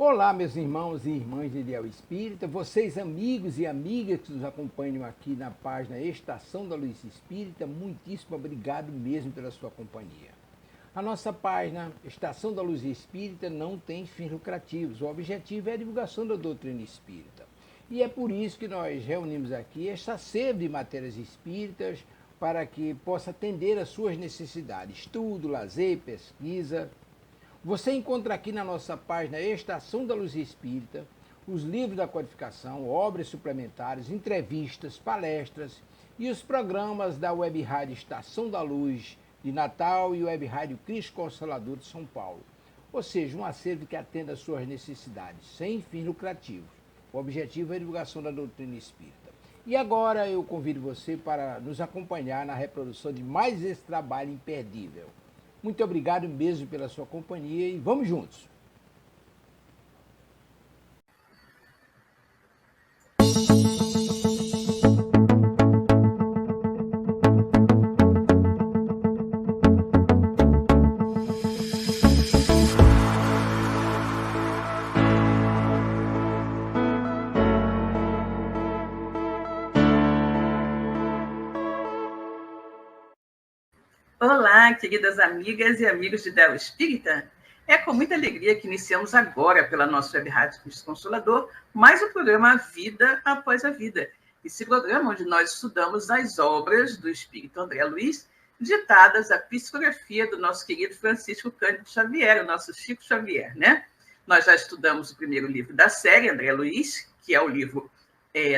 Olá, meus irmãos e irmãs de Ideal Espírita, vocês amigos e amigas que nos acompanham aqui na página Estação da Luz Espírita, muitíssimo obrigado mesmo pela sua companhia. A nossa página Estação da Luz Espírita não tem fins lucrativos, o objetivo é a divulgação da doutrina espírita. E é por isso que nós reunimos aqui esta sede de matérias espíritas para que possa atender às suas necessidades, estudo, lazer, pesquisa. Você encontra aqui na nossa página Estação da Luz Espírita os livros da codificação, obras suplementares, entrevistas, palestras e os programas da Web Rádio Estação da Luz de Natal e Web Rádio Cristo Consolador de São Paulo. Ou seja, um acervo que atenda às suas necessidades, sem fins lucrativos. O objetivo é a divulgação da doutrina espírita. E agora eu convido você para nos acompanhar na reprodução de mais esse trabalho imperdível. Muito obrigado mesmo pela sua companhia e vamos juntos! Olá, queridas amigas e amigos de Ideal Espírita. É com muita alegria que iniciamos agora pela nossa Web Rádio Cristo Consolador mais o programa Vida Após a Vida. Esse programa onde nós estudamos as obras do Espírito André Luiz, ditadas à psicografia do nosso querido Francisco Cândido Xavier, o nosso Chico Xavier, né? Nós já estudamos o primeiro livro da série, André Luiz, que é o livro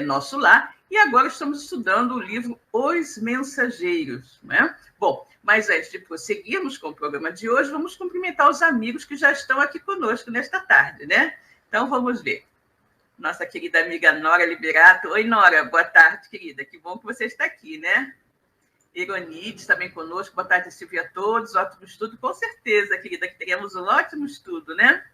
Nosso Lar, e agora estamos estudando o livro Os Mensageiros, né? Bom, mas antes de prosseguirmos com o programa de hoje, vamos cumprimentar os amigos que já estão aqui conosco nesta tarde, né? Então, vamos ver. Nossa querida amiga Nora Liberato. Oi, Nora, boa tarde, querida. Que bom que você está aqui, né? Ironides também conosco. Boa tarde, Silvia, a todos. Ótimo estudo, com certeza, querida, que teremos um ótimo estudo, né?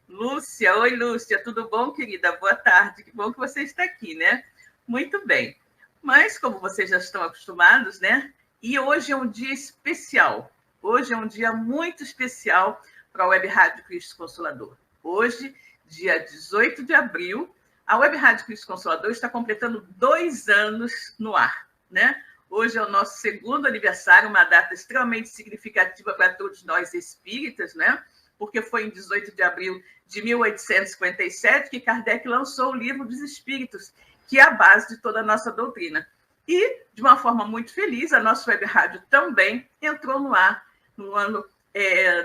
Lúcia, oi, Lúcia, tudo bom, querida? Boa tarde, que bom que você está aqui, né? Muito bem. Mas, como vocês já estão acostumados, né? E hoje é um dia especial. Hoje é um dia muito especial para a Web Rádio Cristo Consolador. Hoje, dia 18 de abril, a Web Rádio Cristo Consolador está completando 2 anos no ar, né? Hoje é o nosso segundo aniversário, uma data extremamente significativa para todos nós espíritas, né? Porque foi em 18 de abril de 1857 que Kardec lançou o Livro dos Espíritos, que é a base de toda a nossa doutrina. E, de uma forma muito feliz, a nossa web rádio também entrou no ar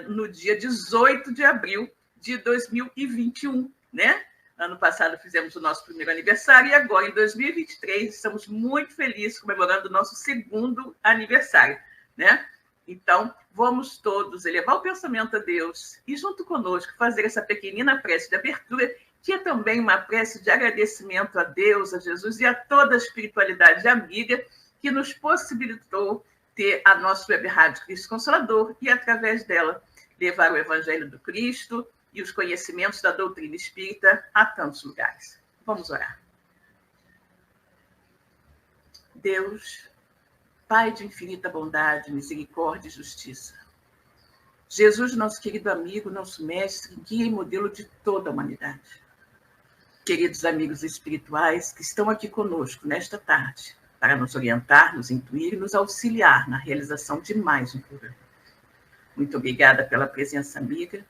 no dia 18 de abril de 2021, né? Ano passado fizemos o nosso primeiro aniversário e agora, em 2023, estamos muito felizes comemorando o nosso segundo aniversário, né? Então, vamos todos elevar o pensamento a Deus e, junto conosco, fazer essa pequenina prece de abertura, que é também uma prece de agradecimento a Deus, a Jesus e a toda a espiritualidade amiga que nos possibilitou ter a nossa web rádio Cristo Consolador e, através dela, levar o Evangelho do Cristo e os conhecimentos da doutrina espírita a tantos lugares. Vamos orar. Deus, Pai de infinita bondade, misericórdia e justiça, Jesus, nosso querido amigo, nosso mestre, guia e modelo de toda a humanidade. Queridos amigos espirituais que estão aqui conosco nesta tarde, para nos orientar, nos intuir e nos auxiliar na realização de mais um programa. Muito obrigada pela presença amiga,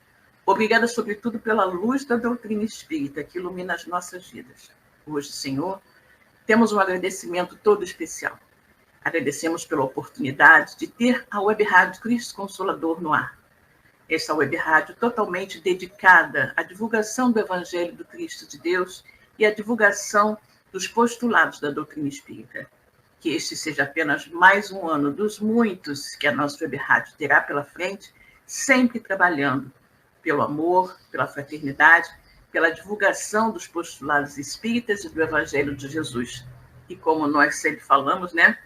obrigada sobretudo pela luz da doutrina espírita que ilumina as nossas vidas. Hoje, Senhor, temos um agradecimento todo especial. Agradecemos pela oportunidade de ter a Web Rádio Cristo Consolador no ar. Esta web rádio totalmente dedicada à divulgação do Evangelho do Cristo de Deus e à divulgação dos postulados da doutrina espírita. Que este seja apenas mais um ano dos muitos que a nossa web rádio terá pela frente, sempre trabalhando pelo amor, pela fraternidade, pela divulgação dos postulados espíritas e do Evangelho de Jesus. E como nós sempre falamos, né?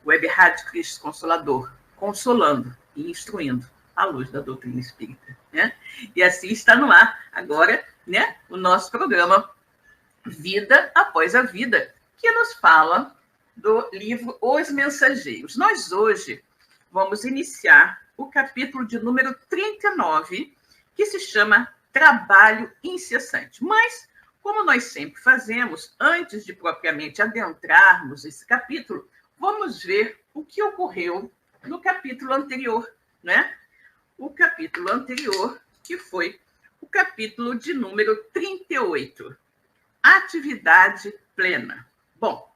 Web Rádio Cristo Consolador, consolando e instruindo à luz da doutrina espírita, né? E assim está no ar agora, né, o nosso programa Vida Após a Vida, que nos fala do livro Os Mensageiros. Nós hoje vamos iniciar o capítulo de número 39, que se chama trabalho incessante. Mas, como nós sempre fazemos, antes de propriamente adentrarmos esse capítulo, vamos ver o que ocorreu no capítulo anterior, né? O capítulo anterior, que foi o capítulo de número 38, Atividade Plena. Bom,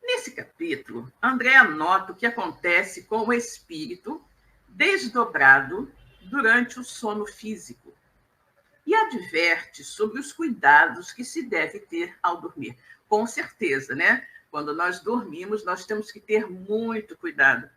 nesse capítulo, André anota o que acontece com o espírito desdobrado durante o sono físico e adverte sobre os cuidados que se deve ter ao dormir. Com certeza, né? Quando nós dormimos, nós temos que ter muito cuidado,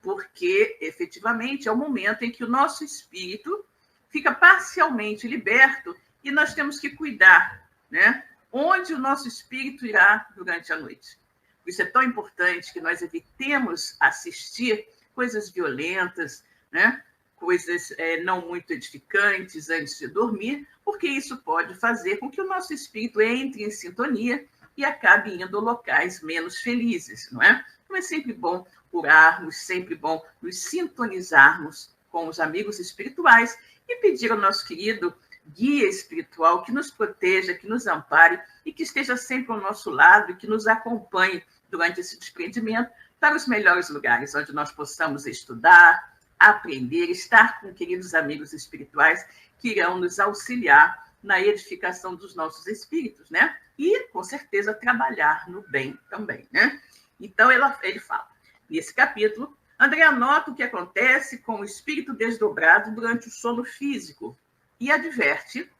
porque, efetivamente, é o momento em que o nosso espírito fica parcialmente liberto e nós temos que cuidar, né? Onde o nosso espírito irá durante a noite. Por isso é tão importante que nós evitemos assistir coisas violentas, né? Coisas não muito edificantes antes de dormir, porque isso pode fazer com que o nosso espírito entre em sintonia e acabe indo a locais menos felizes, não é? Então é sempre bom orarmos, sempre bom nos sintonizarmos com os amigos espirituais e pedir ao nosso querido guia espiritual que nos proteja, que nos ampare e que esteja sempre ao nosso lado e que nos acompanhe durante esse desprendimento para os melhores lugares, onde nós possamos estudar, aprender, estar com queridos amigos espirituais que irão nos auxiliar na edificação dos nossos espíritos, né? E, com certeza, trabalhar no bem também, né? Então, ele fala, nesse capítulo, André anota o que acontece com o espírito desdobrado durante o sono físico e adverte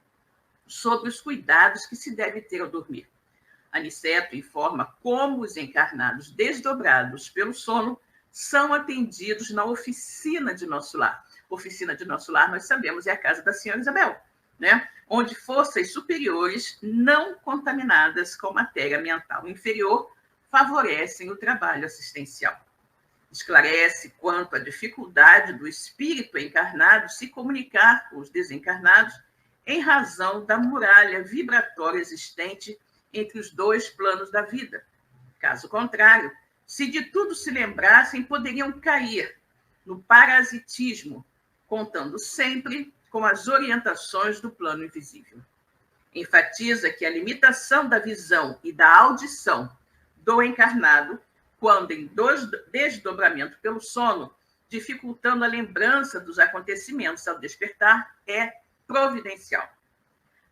sobre os cuidados que se deve ter ao dormir. Aniceto informa como os encarnados desdobrados pelo sono são atendidos na oficina de nosso lar. Oficina de nosso lar, nós sabemos, é a casa da senhora Isabel, né? Onde forças superiores não contaminadas com matéria mental inferior favorecem o trabalho assistencial. Esclarece quanto à dificuldade do espírito encarnado se comunicar com os desencarnados em razão da muralha vibratória existente entre os dois planos da vida. Caso contrário, se de tudo se lembrassem, poderiam cair no parasitismo, contando sempre com as orientações do plano invisível. Enfatiza que a limitação da visão e da audição do encarnado, quando em desdobramento pelo sono, dificultando a lembrança dos acontecimentos ao despertar, é providencial.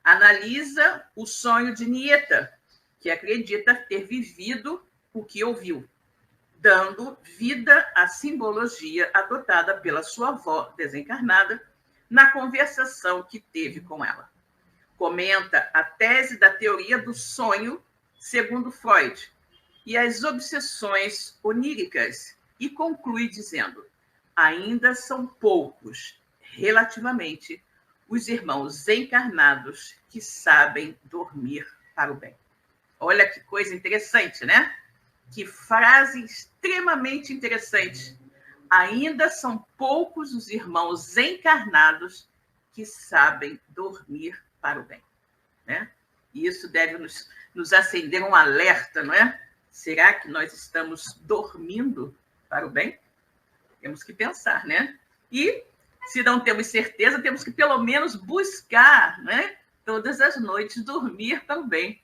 Analisa o sonho de Nieta, que acredita ter vivido o que ouviu, dando vida à simbologia adotada pela sua avó desencarnada na conversação que teve com ela. Comenta a tese da teoria do sonho, segundo Freud, e as obsessões oníricas, e conclui dizendo: ainda são poucos, relativamente, os irmãos encarnados que sabem dormir para o bem. Olha que coisa interessante, né? Que frase extremamente interessante. Ainda são poucos os irmãos encarnados que sabem dormir para o bem, né? E isso deve nos acender um alerta, não é? Será que nós estamos dormindo para o bem? Temos que pensar, né? E, se não temos certeza, temos que pelo menos buscar, né? Todas as noites dormir para o bem,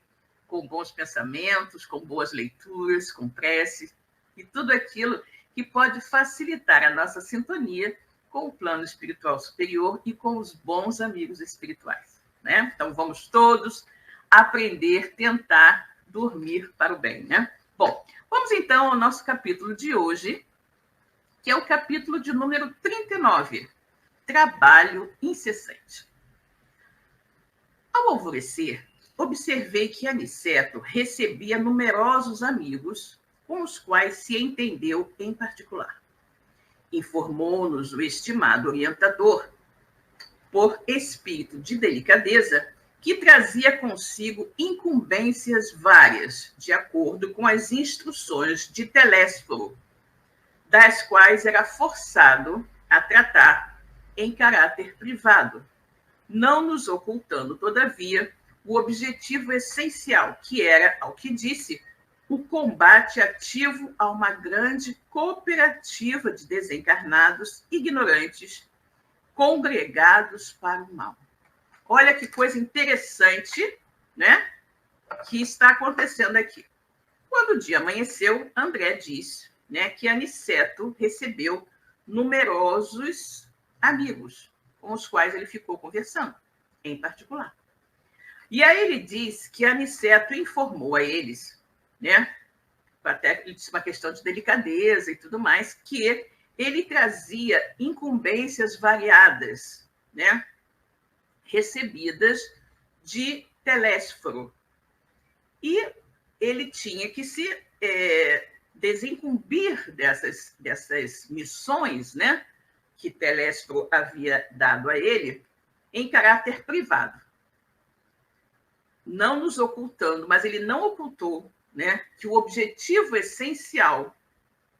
com bons pensamentos, com boas leituras, com prece, e tudo aquilo que pode facilitar a nossa sintonia com o plano espiritual superior e com os bons amigos espirituais, né? Então, vamos todos aprender, tentar dormir para o bem, né? Bom, vamos então ao nosso capítulo de hoje, que é o capítulo de número 39, Trabalho Incessante. Ao alvorecer, observei que Aniceto recebia numerosos amigos com os quais se entendeu em particular. Informou-nos o estimado orientador, por espírito de delicadeza, que trazia consigo incumbências várias, de acordo com as instruções de Telésforo, das quais era forçado a tratar em caráter privado, não nos ocultando, todavia, o objetivo essencial, que era, ao que disse, o combate ativo a uma grande cooperativa de desencarnados ignorantes, congregados para o mal. olha que coisa interessante, né, que está acontecendo aqui. Quando o dia amanheceu, André diz, né, que Aniceto recebeu numerosos amigos com os quais ele ficou conversando, em particular. E aí ele diz que Aniceto informou a eles, né, até ele disse uma questão de delicadeza e tudo mais, que ele trazia incumbências variadas, né, recebidas de Telésforo. E ele tinha que se desincumbir dessas missões, né, que Telésforo havia dado a ele, em caráter privado. Não nos ocultando, mas ele não ocultou, né, que o objetivo essencial,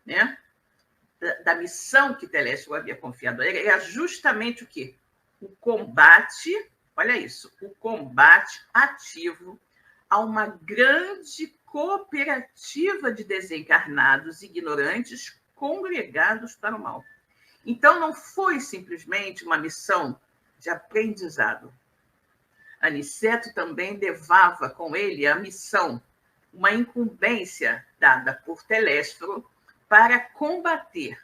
né, da missão que Telésforo havia confiado a ele era justamente o quê? O combate, olha isso, o combate ativo a uma grande cooperativa de desencarnados ignorantes congregados para o mal. Então, não foi simplesmente uma missão de aprendizado. Aniceto também levava com ele a missão, uma incumbência dada por Telésforo para combater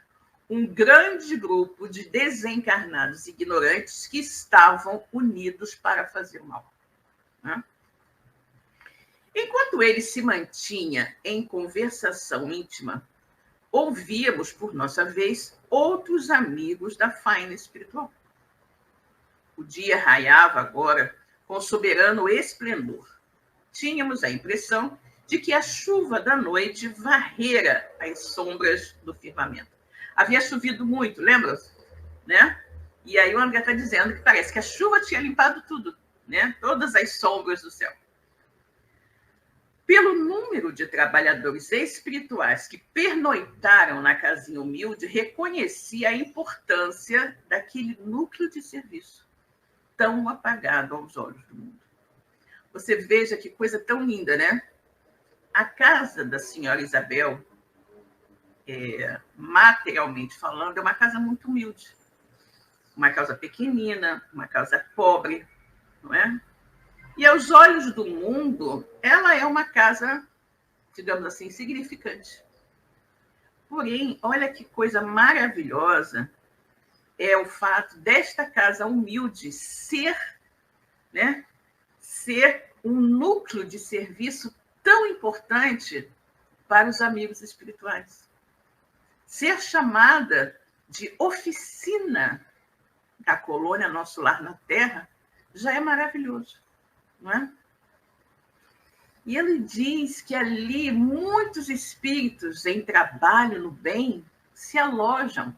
um grande grupo de desencarnados ignorantes que estavam unidos para fazer o mal. Né? Enquanto ele se mantinha em conversação íntima, ouvíamos, por nossa vez, outros amigos da faina espiritual. O dia raiava agora com soberano esplendor. Tínhamos a impressão de que a chuva da noite varrera as sombras do firmamento. Havia chovido muito, lembra? Né? E aí o André está dizendo que parece que a chuva tinha limpado tudo, né? Todas as sombras do céu. Pelo número de trabalhadores espirituais que pernoitaram na casinha humilde, reconheci a importância daquele núcleo de serviço, tão apagado aos olhos do mundo. Você veja que coisa tão linda, né? A casa da senhora Isabel, materialmente falando, é uma casa muito humilde. Uma casa pequenina, uma casa pobre, não é? E aos olhos do mundo, ela é uma casa, digamos assim, significante. Porém, olha que coisa maravilhosa é o fato desta casa humilde ser, né, ser um núcleo de serviço tão importante para os amigos espirituais. Ser chamada de oficina da colônia Nosso Lar na Terra já é maravilhoso. Não é? E ele diz que ali muitos espíritos em trabalho no bem se alojam.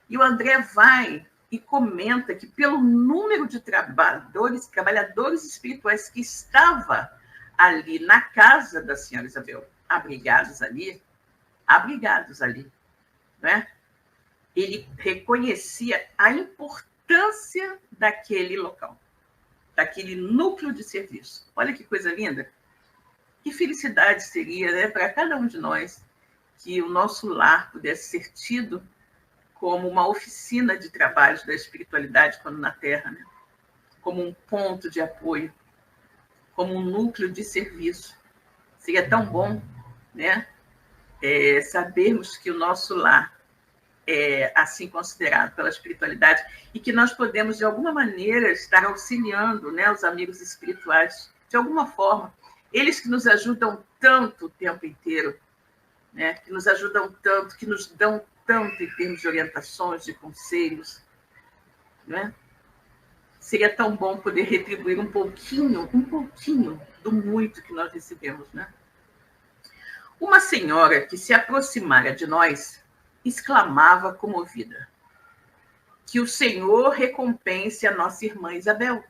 E o André vai e comenta que pelo número de trabalhadores espirituais que estava ali na casa da senhora Isabel, abrigados ali, né? Ele reconhecia a importância daquele local, daquele núcleo de serviço. Olha que coisa linda. Que felicidade seria, né, para cada um de nós que o nosso lar pudesse ser tido como uma oficina de trabalhos da espiritualidade quando na Terra, né? Como um ponto de apoio, como um núcleo de serviço. Seria tão bom, né, sabermos que o nosso lar é assim considerado pela espiritualidade e que nós podemos, de alguma maneira, estar auxiliando, né, os amigos espirituais, de alguma forma. Eles que nos ajudam tanto o tempo inteiro, né, que nos ajudam tanto, que nos dão tanto em termos de orientações, de conselhos. Né? Seria tão bom poder retribuir um pouquinho do muito que nós recebemos. Né? Uma senhora que se aproximara de nós exclamava comovida: que o Senhor recompense a nossa irmã Isabel,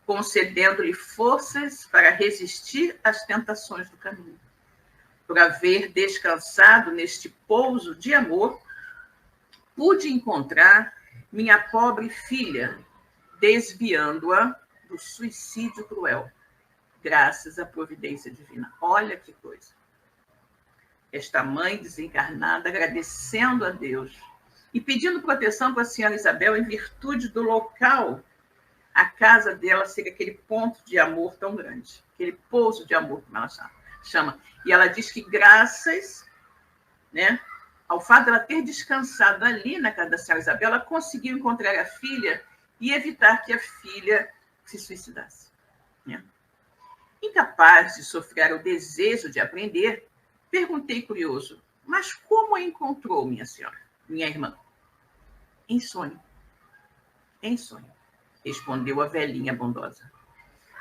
concedendo-lhe forças para resistir às tentações do caminho. Por haver descansado neste pouso de amor, pude encontrar minha pobre filha, desviando-a do suicídio cruel, graças à providência divina. Olha que coisa. Esta mãe desencarnada agradecendo a Deus e pedindo proteção para a senhora Isabel em virtude do local a casa dela ser aquele ponto de amor tão grande, aquele pouso de amor, como ela chama. E ela diz que graças, né, ao fato de ela ter descansado ali na casa da senhora Isabel, ela conseguiu encontrar a filha e evitar que a filha se suicidasse. Né? Incapaz de sofrer o desejo de aprender, perguntei curioso, mas como a encontrou, minha senhora, minha irmã? Em sonho. Em sonho, respondeu a velhinha bondosa.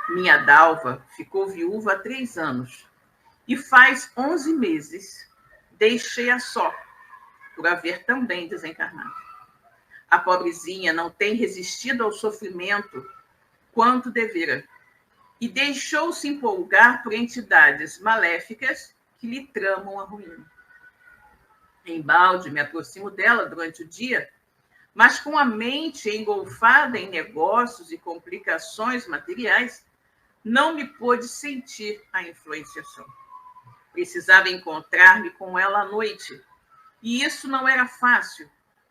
Minha Dalva ficou viúva há 3 anos e faz 11 meses deixei-a só, por haver também desencarnado. A pobrezinha não tem resistido ao sofrimento quanto devera e deixou-se empolgar por entidades maléficas que lhe tramam a ruína. Embalde me aproximo dela durante o dia, mas com a mente engolfada em negócios e complicações materiais, não me pôde sentir a influenciação. Precisava encontrar-me com ela à noite, e isso não era fácil,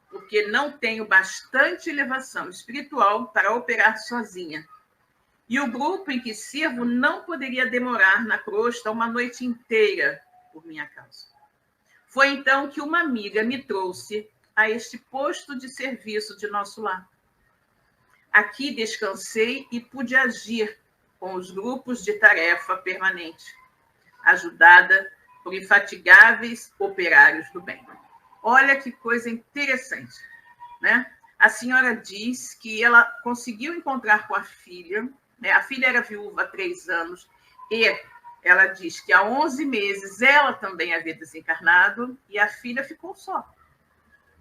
porque não tenho bastante elevação espiritual para operar sozinha. E o grupo em que sirvo não poderia demorar na crosta uma noite inteira por minha causa. Foi então que uma amiga me trouxe a este posto de serviço de nosso lar. Aqui descansei e pude agir com os grupos de tarefa permanente, ajudada por infatigáveis operários do bem. Olha que coisa interessante, né? A senhora diz que ela conseguiu encontrar com a filha, né? A filha era viúva há 3 anos, e ela diz que há 11 meses ela também havia desencarnado, e a filha ficou só.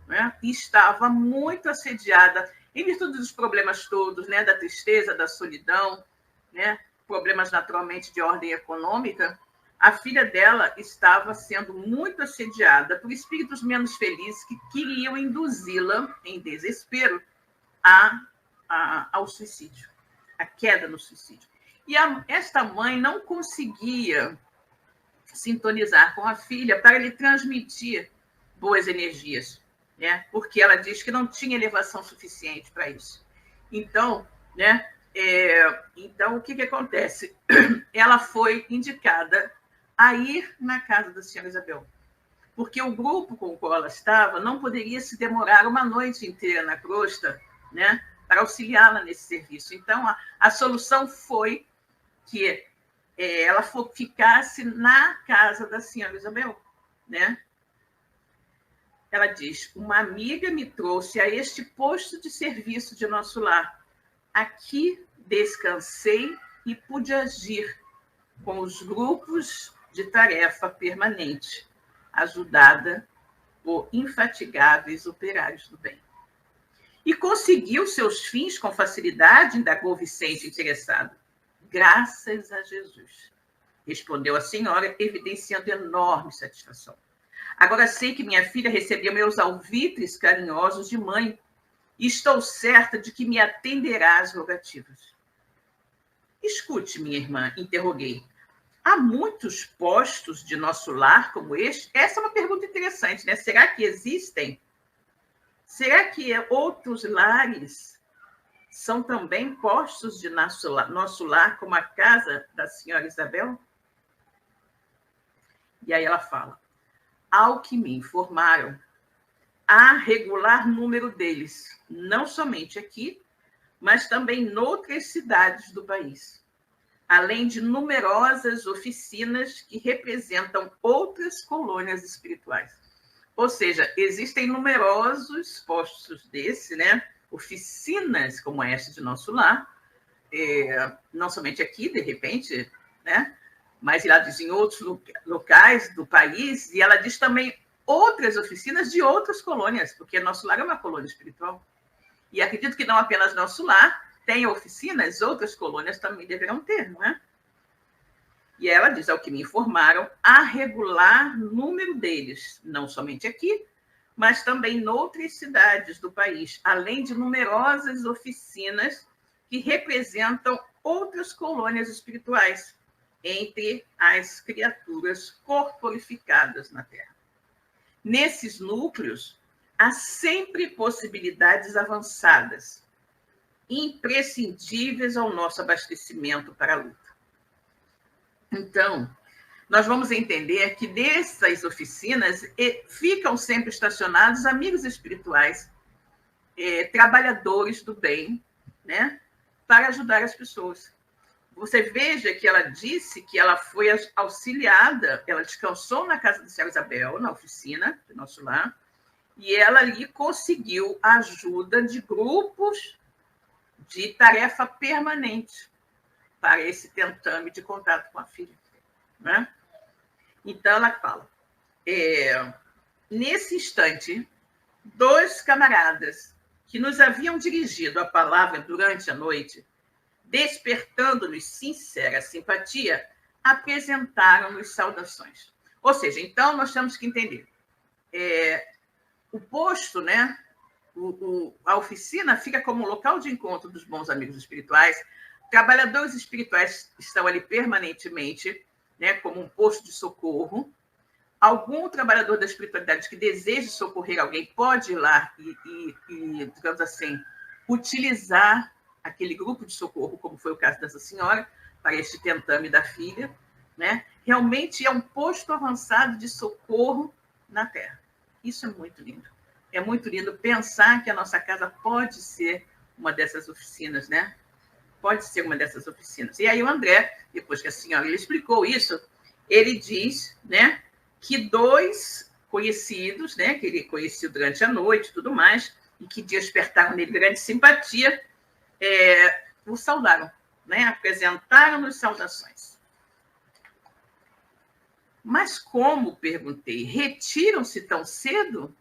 Né? E estava muito assediada, em virtude dos problemas todos, né? Da tristeza, da solidão, né? Problemas naturalmente de ordem econômica. A filha dela estava sendo muito assediada por espíritos menos felizes que queriam induzi-la, em desespero, ao suicídio, à queda no suicídio. E esta mãe não conseguia sintonizar com a filha para lhe transmitir boas energias, né? Porque ela diz que não tinha elevação suficiente para isso. Então, né? Então, o que acontece? Ela foi indicada a ir na casa da senhora Isabel, porque o grupo com o qual ela estava não poderia se demorar uma noite inteira na crosta, né, para auxiliá-la nesse serviço. Então, a solução foi que ela ficasse na casa da senhora Isabel, né? Ela diz, uma amiga me trouxe a este posto de serviço de nosso lar. Aqui descansei e pude agir com os grupos de tarefa permanente, ajudada por infatigáveis operários do bem. E conseguiu seus fins com facilidade, indagou Vicente interessado. Graças a Jesus, respondeu a senhora, evidenciando enorme satisfação. Agora sei que minha filha recebeu meus alvitres carinhosos de mãe e estou certa de que me atenderá às rogativas. Escute, minha irmã, interroguei. Há muitos postos de nosso lar como este? Essa é uma pergunta interessante, né? Será que existem? Será que outros lares são também postos de nosso lar, como a casa da senhora Isabel? E aí ela fala, ao que me informaram, há regular número deles, não somente aqui, mas também em outras cidades do país, além de numerosas oficinas que representam outras colônias espirituais. Ou seja, existem numerosos postos desse, né? Oficinas como esta de nosso lar, não somente aqui, de repente, né? Mas ela diz em outros locais do país, e ela diz também outras oficinas de outras colônias, porque nosso lar é uma colônia espiritual. E acredito que não apenas nosso lar tem oficinas, outras colônias também deverão ter, não é? E ela diz, ao que me informaram, há regular número deles, não somente aqui, mas também em outras cidades do país, além de numerosas oficinas que representam outras colônias espirituais, entre as criaturas corporificadas na Terra. Nesses núcleos, há sempre possibilidades avançadas imprescindíveis ao nosso abastecimento para a luta. Então, nós vamos entender que dessas oficinas ficam sempre estacionados amigos espirituais, trabalhadores do bem, né, para ajudar as pessoas. Você veja que ela disse que ela foi auxiliada, ela descansou na casa da senhora Isabel, na oficina do nosso lar, e ela ali conseguiu a ajuda de grupos de tarefa permanente para esse tentame de contato com a filha, né? Então, ela fala, nesse instante, 2 camaradas que nos haviam dirigido a palavra durante a noite, despertando-nos sincera simpatia, apresentaram-nos saudações. Ou seja, então, nós temos que entender, o posto, né, a oficina fica como local de encontro dos bons amigos espirituais, trabalhadores espirituais estão ali permanentemente, né, como um posto de socorro. Algum trabalhador da espiritualidade que deseje socorrer alguém pode ir lá e, digamos assim, utilizar aquele grupo de socorro, como foi o caso dessa senhora, para este tentame da filha, né? Realmente é um posto avançado de socorro na Terra. Isso é muito lindo. É muito lindo pensar que a nossa casa pode ser uma dessas oficinas, né? Pode ser uma dessas oficinas. E aí o André, depois que a senhora lhe explicou isso, ele diz, né, que 2 conhecidos, né, que ele conheceu durante a noite e tudo mais, e que despertaram nele grande simpatia, o saudaram, né, apresentaram-nos saudações. Mas como, perguntei, retiram-se tão cedo?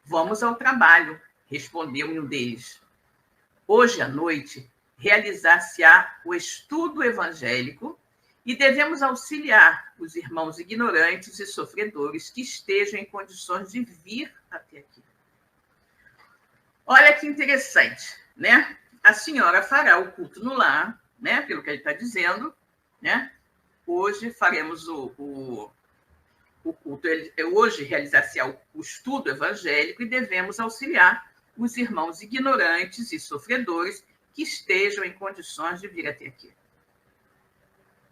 Vamos ao trabalho, respondeu um deles. Hoje à noite realizar-se-á o estudo evangélico e devemos auxiliar os irmãos ignorantes e sofredores que estejam em condições de vir até aqui. Olha que interessante, né? A senhora fará o culto no lar, né? Pelo que ele está dizendo, né? Hoje faremos o culto, hoje realizar-se-á o estudo evangélico e devemos auxiliar os irmãos ignorantes e sofredores que estejam em condições de vir até aqui.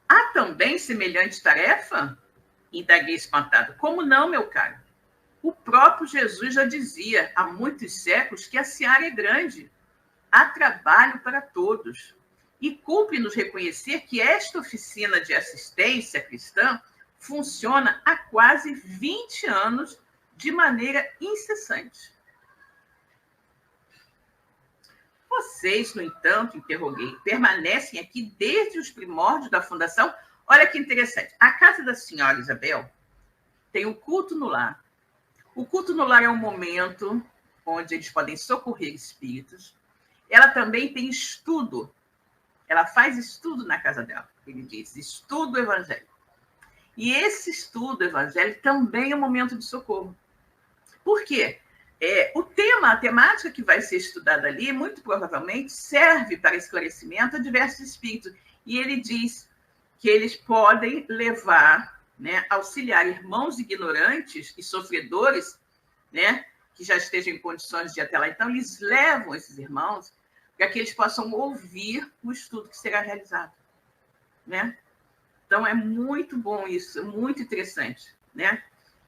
Há também semelhante tarefa? Indaguei espantado. Como não, meu caro? O próprio Jesus já dizia há muitos séculos que a seara é grande. Há trabalho para todos. E cumpre-nos reconhecer que esta oficina de assistência cristã funciona há quase 20 anos de maneira incessante. Vocês, no entanto, interroguei, permanecem aqui desde os primórdios da fundação? Olha que interessante. A casa da senhora Isabel tem o culto no lar. O culto no lar é um momento onde eles podem socorrer espíritos. Ela também tem estudo. Ela faz estudo na casa dela. Ele diz, estudo evangélico. E esse estudo evangélico também é um momento de socorro. Por quê? A temática que vai ser estudada ali, muito provavelmente, serve para esclarecimento a diversos espíritos. E ele diz que eles podem levar, né, auxiliar irmãos ignorantes e sofredores, né, que já estejam em condições de ir até lá. Então, eles levam esses irmãos para que eles possam ouvir o estudo que será realizado, né? Então, é muito bom isso, é muito interessante, né?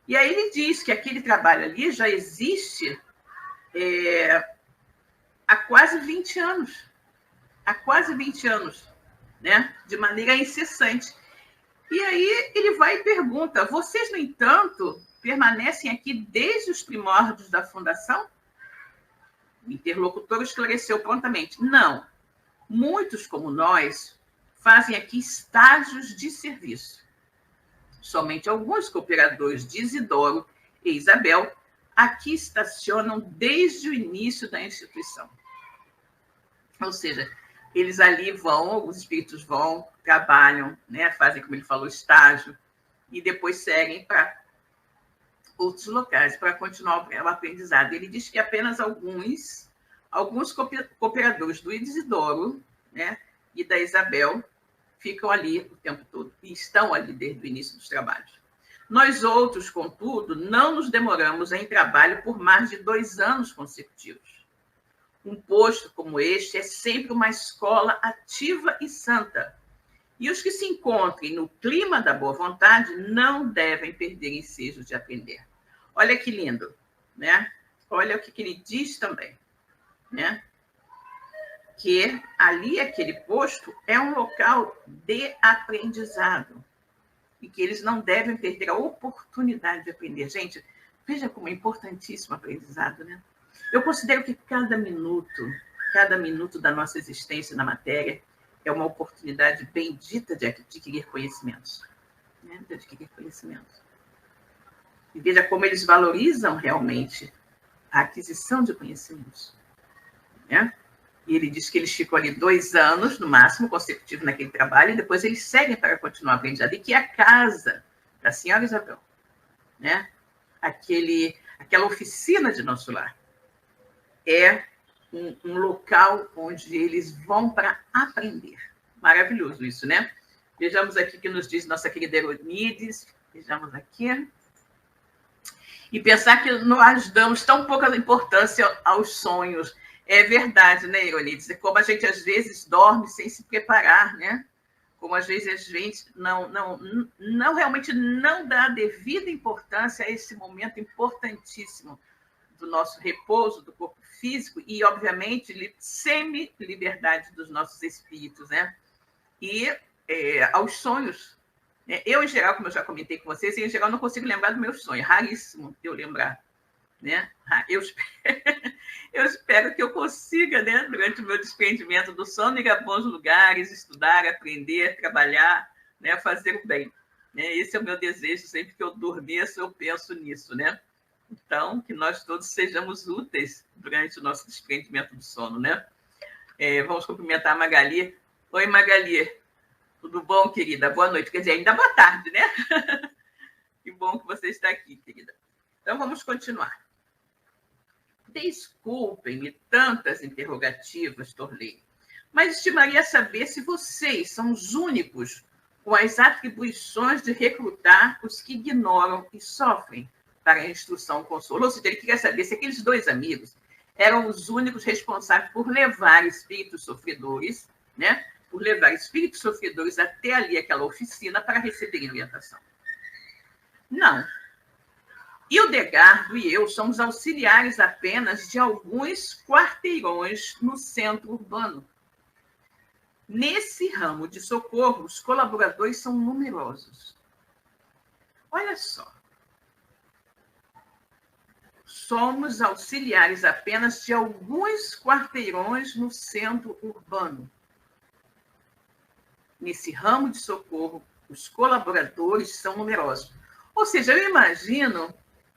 E aí ele diz que aquele trabalho ali já existe há quase 20 anos. Há quase 20 anos, né? De maneira incessante. E aí ele vai e pergunta, vocês, no entanto, permanecem aqui desde os primórdios da fundação? O interlocutor esclareceu prontamente. Não. Muitos, como nós, fazem aqui estágios de serviço. Somente alguns cooperadores de Isidoro e Isabel aqui estacionam desde o início da instituição. Ou seja, eles ali vão, os espíritos vão, trabalham, né, fazem, como ele falou, estágio, e depois seguem para outros locais para continuar o aprendizado. Ele diz que apenas alguns cooperadores do Isidoro, né, e da Isabel ficam ali o tempo todo e estão ali desde o início dos trabalhos. Nós outros, contudo, não nos demoramos em trabalho por mais de 2 anos consecutivos. Um posto como este é sempre uma escola ativa e santa. E os que se encontrem no clima da boa vontade não devem perder ensejo de aprender. Olha que lindo, né? Olha o que ele diz também, né? Que ali, aquele posto, é um local de aprendizado e que eles não devem perder a oportunidade de aprender. Gente, veja como é importantíssimo o aprendizado, né? Eu considero que cada minuto da nossa existência na matéria é uma oportunidade bendita de adquirir conhecimentos, né? De adquirir conhecimentos. E veja como eles valorizam realmente a aquisição de conhecimentos, né? E ele diz que eles ficam ali 2 anos, no máximo, consecutivos naquele trabalho, e depois eles seguem para continuar aprendizado. E que a casa da senhora Isabel, né? Aquela oficina de nosso lar, é um local onde eles vão para aprender. Maravilhoso isso, né? Vejamos aqui o que nos diz nossa querida Eronides. Vejamos aqui. E pensar que nós damos tão pouca importância aos sonhos. É verdade, né, Eronides? É como a gente, às vezes, dorme sem se preparar, né? Como, às vezes, a gente realmente não dá a devida importância a esse momento importantíssimo do nosso repouso, do corpo físico e, obviamente, semi-liberdade dos nossos espíritos, né? E aos sonhos. Eu, em geral, como eu já comentei com vocês, em geral, não consigo lembrar do meu sonho. É raríssimo eu lembrar, né? Eu espero que eu consiga, né, durante o meu desprendimento do sono, ir a bons lugares, estudar, aprender, trabalhar, né, fazer o bem. Né? Esse é o meu desejo, sempre que eu adormeço, eu penso nisso, né? Então, que nós todos sejamos úteis durante o nosso desprendimento do sono, né? Vamos cumprimentar a Magali. Oi, Magali. Tudo bom, querida? Boa noite. Quer dizer, ainda boa tarde, né? Que bom que você está aqui, querida. Então, vamos continuar. Desculpem-me tantas interrogativas, Torley, mas estimaria saber se vocês são os únicos com as atribuições de recrutar os que ignoram e sofrem para a instrução consolo. Ou seja, ele queria saber se aqueles 2 amigos eram os únicos responsáveis por levar espíritos sofredores, né? Por levar espíritos sofredores até ali, aquela oficina, para receberem orientação. Não. Hildegardo e eu somos auxiliares apenas de alguns quarteirões no centro urbano. Nesse ramo de socorro, os colaboradores são numerosos. Olha só. Somos auxiliares apenas de alguns quarteirões no centro urbano. Nesse ramo de socorro, os colaboradores são numerosos. Ou seja, eu imagino,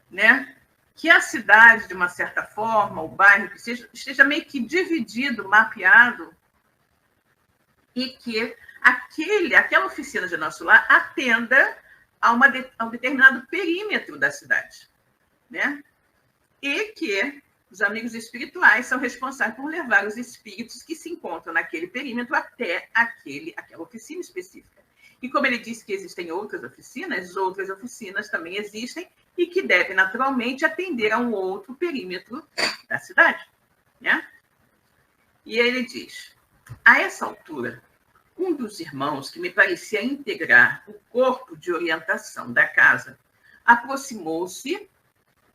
né, que a cidade, de uma certa forma, o bairro, que seja, esteja meio que dividido, mapeado, e que aquela oficina de nosso lar atenda a um determinado perímetro da cidade, né? E que os amigos espirituais são responsáveis por levar os espíritos que se encontram naquele perímetro até aquela oficina específica. E como ele disse que existem outras oficinas também existem e que devem, naturalmente, atender a um outro perímetro da cidade, né? E ele diz, a essa altura, um dos irmãos que me parecia integrar o corpo de orientação da casa aproximou-se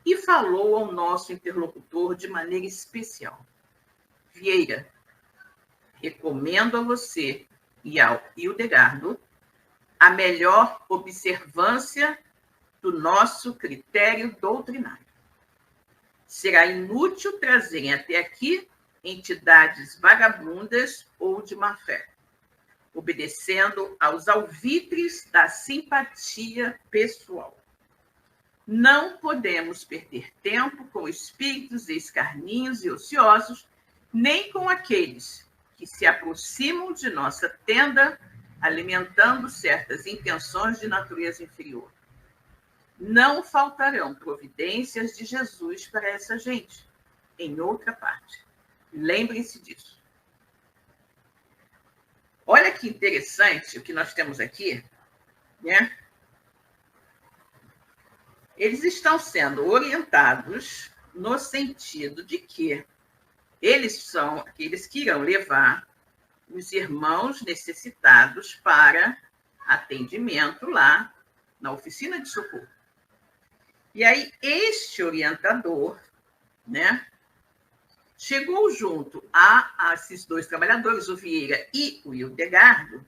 e falou ao nosso interlocutor de maneira especial. Vieira, recomendo a você e ao Hildegardo a melhor observância do nosso critério doutrinário. Será inútil trazerem até aqui entidades vagabundas ou de má fé, obedecendo aos alvitres da simpatia pessoal. Não podemos perder tempo com espíritos escarninhos e ociosos, nem com aqueles que se aproximam de nossa tenda, alimentando certas intenções de natureza inferior. Não faltarão providências de Jesus para essa gente, em outra parte. Lembrem-se disso. Olha que interessante o que nós temos aqui, né? Eles estão sendo orientados no sentido de que Eles são aqueles que irão levar os irmãos necessitados para atendimento lá na oficina de socorro. E aí, este orientador, né, chegou junto a esses dois trabalhadores, o Vieira e o Hildegardo,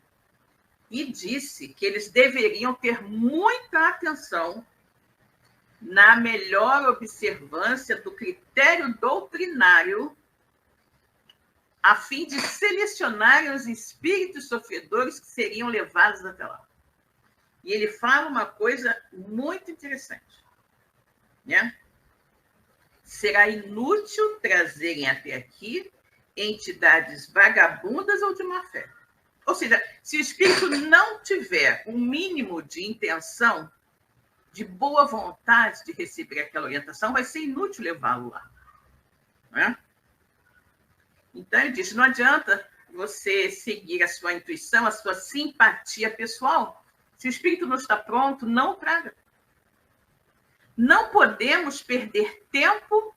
e disse que eles deveriam ter muita atenção na melhor observância do critério doutrinário, a fim de selecionarem os espíritos sofredores que seriam levados até lá. E ele fala uma coisa muito interessante, né? Será inútil trazerem até aqui entidades vagabundas ou de má fé. Ou seja, se o espírito não tiver um mínimo de intenção, de boa vontade de receber aquela orientação, vai ser inútil levá-lo lá. Né? Então, ele diz, não adianta você seguir a sua intuição, a sua simpatia pessoal. Se o espírito não está pronto, não o traga. Não podemos perder tempo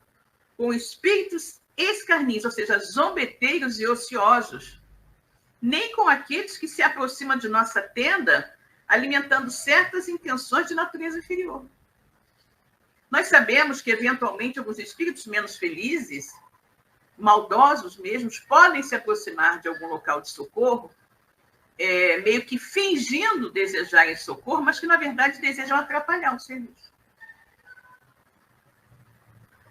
com espíritos escarninhos, ou seja, zombeteiros e ociosos, nem com aqueles que se aproximam de nossa tenda alimentando certas intenções de natureza inferior. Nós sabemos que, eventualmente, alguns espíritos menos felizes, maldosos mesmos, podem se aproximar de algum local de socorro, meio que fingindo desejarem socorro, mas que, na verdade, desejam atrapalhar o serviço.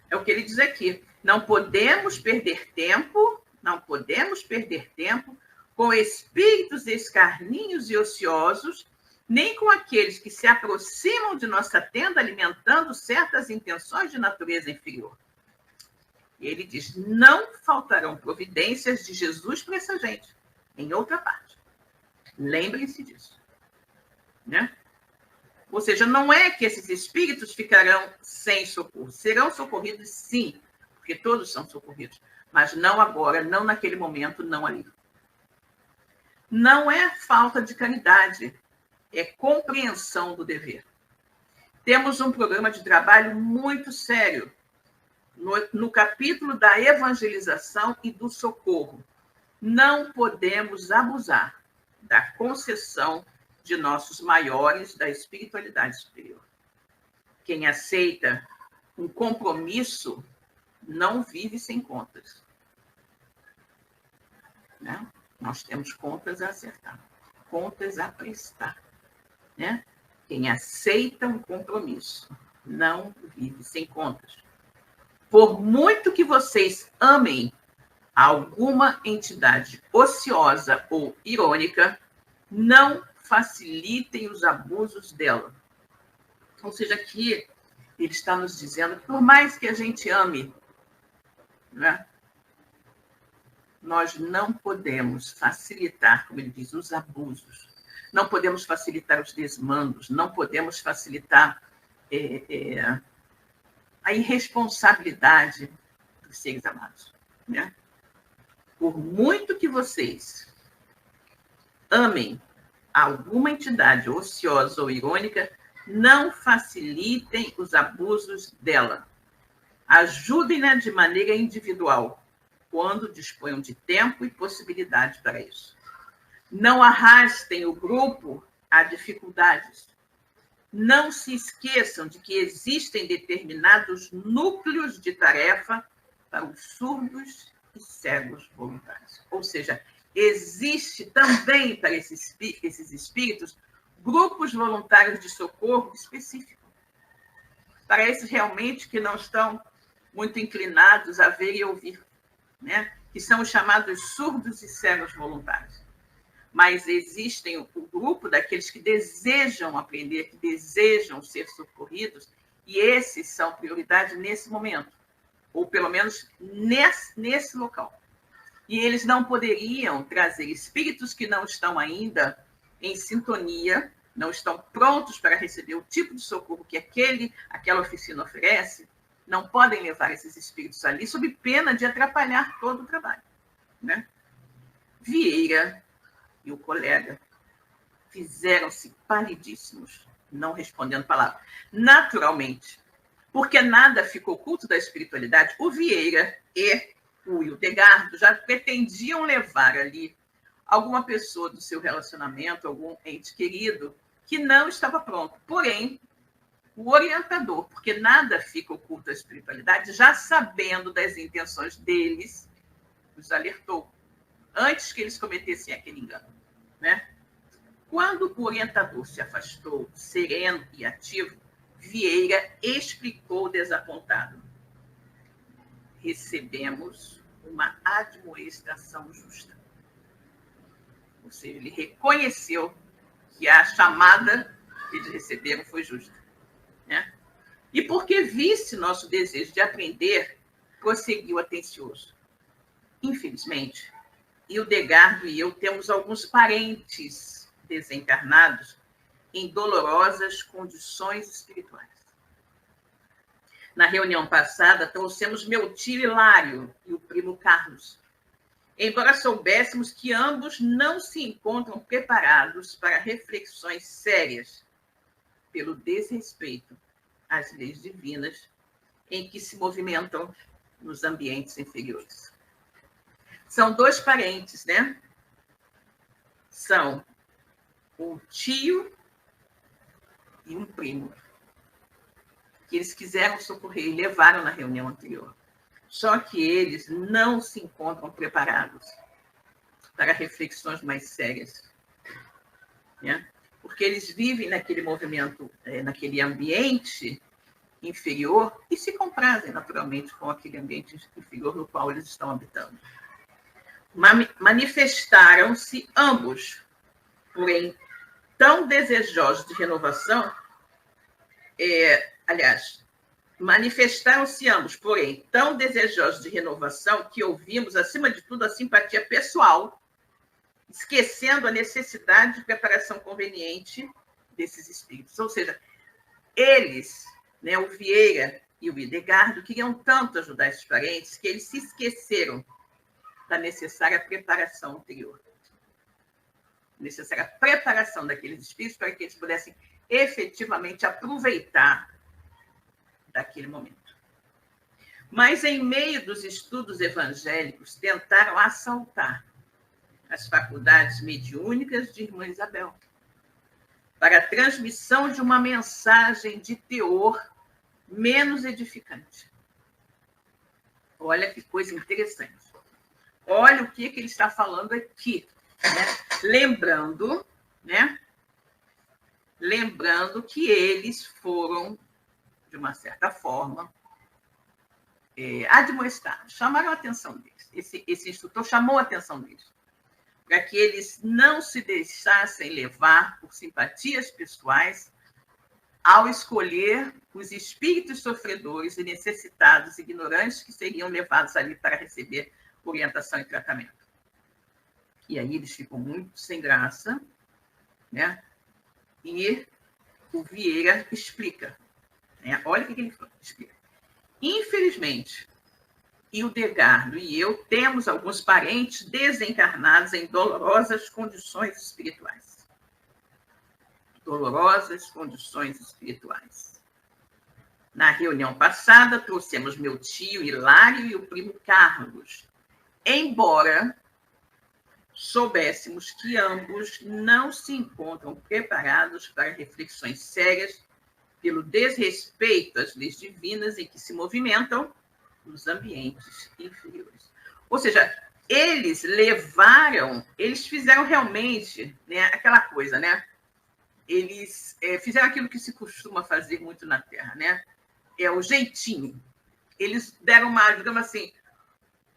É o que ele diz aqui. Não podemos perder tempo com espíritos escarninhos e ociosos, nem com aqueles que se aproximam de nossa tenda alimentando certas intenções de natureza inferior. E ele diz, não faltarão providências de Jesus para essa gente, em outra parte. Lembrem-se disso. Né? Ou seja, não é que esses espíritos ficarão sem socorro. Serão socorridos, sim, porque todos são socorridos. Mas não agora, não naquele momento, não ali. Não é falta de caridade, é compreensão do dever. Temos um programa de trabalho muito sério no capítulo da evangelização e do socorro. Não podemos abusar da concessão de nossos maiores da espiritualidade superior. Quem aceita um compromisso não vive sem contas. Né? Nós temos contas a acertar, contas a prestar. Né? Quem aceita um compromisso não vive sem contas. Por muito que vocês amem alguma entidade ociosa ou irônica, não facilitem os abusos dela. Ou seja, aqui ele está nos dizendo que por mais que a gente ame, né, nós não podemos facilitar, como ele diz, os abusos. Não podemos facilitar os desmandos, não podemos facilitar a irresponsabilidade dos seres amados. Né? Por muito que vocês amem alguma entidade ociosa ou irônica, não facilitem os abusos dela. Ajudem-na de maneira individual, quando disponham de tempo e possibilidade para isso. Não arrastem o grupo a dificuldades. Não se esqueçam de que existem determinados núcleos de tarefa para os surdos e cegos voluntários. Ou seja, existe também para esses espíritos grupos voluntários de socorro específicos. Para esses realmente que não estão muito inclinados a ver e ouvir, né? Que são os chamados surdos e cegos voluntários. Mas existem o grupo daqueles que desejam aprender, que desejam ser socorridos, e esses são prioridade nesse momento, ou pelo menos nesse local. E eles não poderiam trazer espíritos que não estão ainda em sintonia, não estão prontos para receber o tipo de socorro que aquela oficina oferece, não podem levar esses espíritos ali, sob pena de atrapalhar todo o trabalho. Né? Vieira e o colega fizeram-se palidíssimos, não respondendo palavra. Naturalmente, porque nada ficou oculto da espiritualidade, o Vieira e o Hildegardo já pretendiam levar ali alguma pessoa do seu relacionamento, algum ente querido, que não estava pronto. Porém, o orientador, porque nada fica oculto à espiritualidade, já sabendo das intenções deles, os alertou, antes que eles cometessem aquele engano, né? Quando o orientador se afastou, sereno e ativo, Vieira explicou desapontado: recebemos uma admoestação justa. Ou seja, ele reconheceu que a chamada que eles receberam foi justa, né? E porque visse nosso desejo de aprender, prosseguiu atencioso. Infelizmente, Hildegardo e eu temos alguns parentes desencarnados em dolorosas condições espirituais. Na reunião passada, trouxemos meu tio Hilário e o primo Carlos, embora soubéssemos que ambos não se encontram preparados para reflexões sérias pelo desrespeito às leis divinas em que se movimentam nos ambientes inferiores. São dois parentes, né? São um tio e um primo, que eles quiseram socorrer e levaram na reunião anterior. Só que eles não se encontram preparados para reflexões mais sérias, né? Porque eles vivem naquele movimento, naquele ambiente inferior e se comprazem naturalmente com aquele ambiente inferior no qual eles estão habitando. Manifestaram-se ambos, porém, tão desejosos de renovação, manifestaram-se ambos, porém, tão desejosos de renovação que ouvimos, acima de tudo, a simpatia pessoal, esquecendo a necessidade de preparação conveniente desses espíritos. Ou seja, eles, né, o Vieira e o Hildegardo, queriam tanto ajudar esses parentes que eles se esqueceram da necessária preparação anterior. Necessária preparação daqueles espíritos para que eles pudessem efetivamente aproveitar daquele momento. Mas, em meio dos estudos evangélicos, tentaram assaltar as faculdades mediúnicas de Irmã Isabel para a transmissão de uma mensagem de teor menos edificante. Olha que coisa interessante. Olha o que ele está falando aqui, né? Lembrando que eles foram, de uma certa forma, admoestados, chamaram a atenção deles. Esse instrutor chamou a atenção deles, para que eles não se deixassem levar por simpatias pessoais ao escolher os espíritos sofredores e necessitados, ignorantes, que seriam levados ali para receber orientação e tratamento. E aí eles ficam muito sem graça, né? E o Vieira explica. Né? Olha o que ele explica. Infelizmente, Hildegardo e eu temos alguns parentes desencarnados em dolorosas condições espirituais. Dolorosas condições espirituais. Na reunião passada, trouxemos meu tio Hilário e o primo Carlos, embora soubéssemos que ambos não se encontram preparados para reflexões sérias pelo desrespeito às leis divinas em que se movimentam nos ambientes inferiores. Ou seja, eles fizeram realmente, né, aquela coisa, né? Eles fizeram aquilo que se costuma fazer muito na Terra, né? É o jeitinho. Eles deram digamos assim,